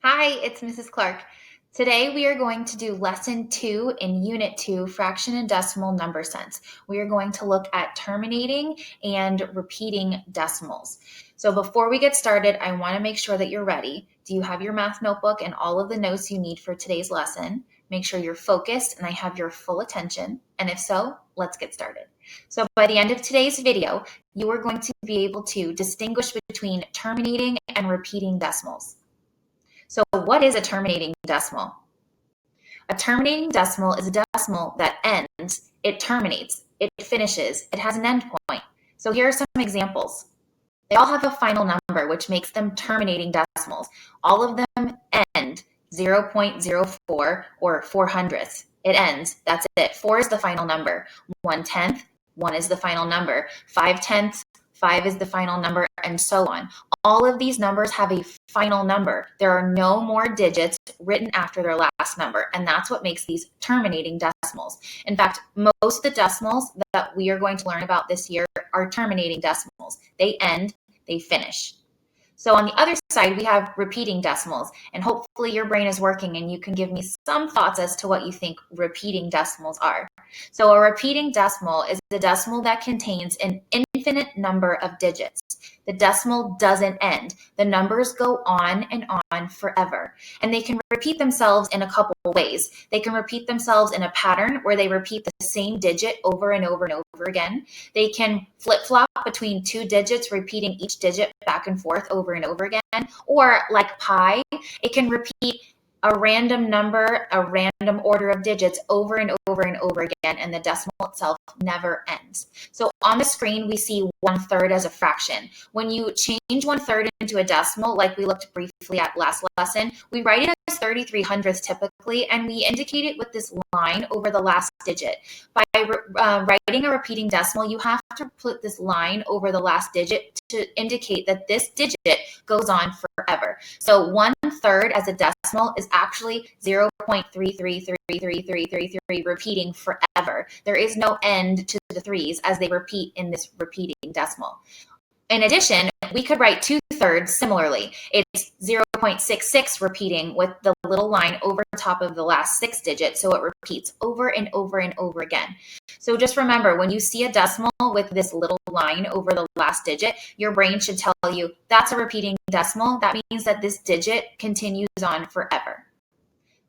Hi, it's Mrs. Clark. Today we are going to do lesson 2 in unit 2, fraction and decimal number sense. We are going to look at terminating and repeating decimals. So before we get started, I want to make sure that you're ready. Do you have your math notebook and all of the notes you need for today's lesson? Make sure you're focused and I have your full attention. And if so, let's get started. So by the end of today's video, you are going to be able to distinguish between terminating and repeating decimals. So what is a terminating decimal? A terminating decimal is a decimal that ends, it terminates, it finishes, it has an end point. So here are some examples. They all have a final number, which makes them terminating decimals. All of them end 0.04 or 400ths. It ends, that's it. 4 is the final number. 1/10, 1 is the final number. 5/10, 5 is the final number, and so on. All of these numbers have a final number. There are no more digits written after their last number, and that's what makes these terminating decimals. In fact, most of the decimals that we are going to learn about this year are terminating decimals. They end, they finish. So on the other side, we have repeating decimals, and hopefully your brain is working and you can give me some thoughts as to what you think repeating decimals are. So a repeating decimal is a decimal that contains an infinite number of digits. The decimal doesn't end. The numbers go on and on forever. And they can repeat themselves in a couple ways. They can repeat themselves in a pattern where they repeat the same digit over and over and over again. They can flip-flop between two digits, repeating each digit back and forth over and over again. Or like pi, it can repeat a random number, a random order of digits over and over and over again, and the decimal itself never ends. So on the screen, we see 1/3 as a fraction. When you change 1/3 into a decimal, like we looked briefly at last lesson, we write it as 33/100ths typically, and we indicate it with this line over the last digit. By writing a repeating decimal, you have to put this line over the last digit to indicate that this digit goes on forever. So 1/3 as a decimal is actually 0.333333 repeating forever. There is no end to the threes as they repeat in this repeating decimal. In addition, we could write 2/3 similarly. It's 0.66 repeating with the little line over top of the last 6 digits, so it repeats over and over and over again. So just remember, when you see a decimal with this little line over the last digit, your brain should tell you that's a repeating decimal. That means that this digit continues on forever.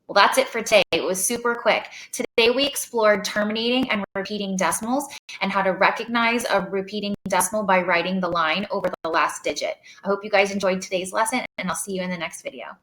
Well, that's it for today. It was super quick. Today we explored terminating and repeating decimals and how to recognize a repeating decimal by writing the line over the last digit. I hope you guys enjoyed today's lesson, and I'll see you in the next video.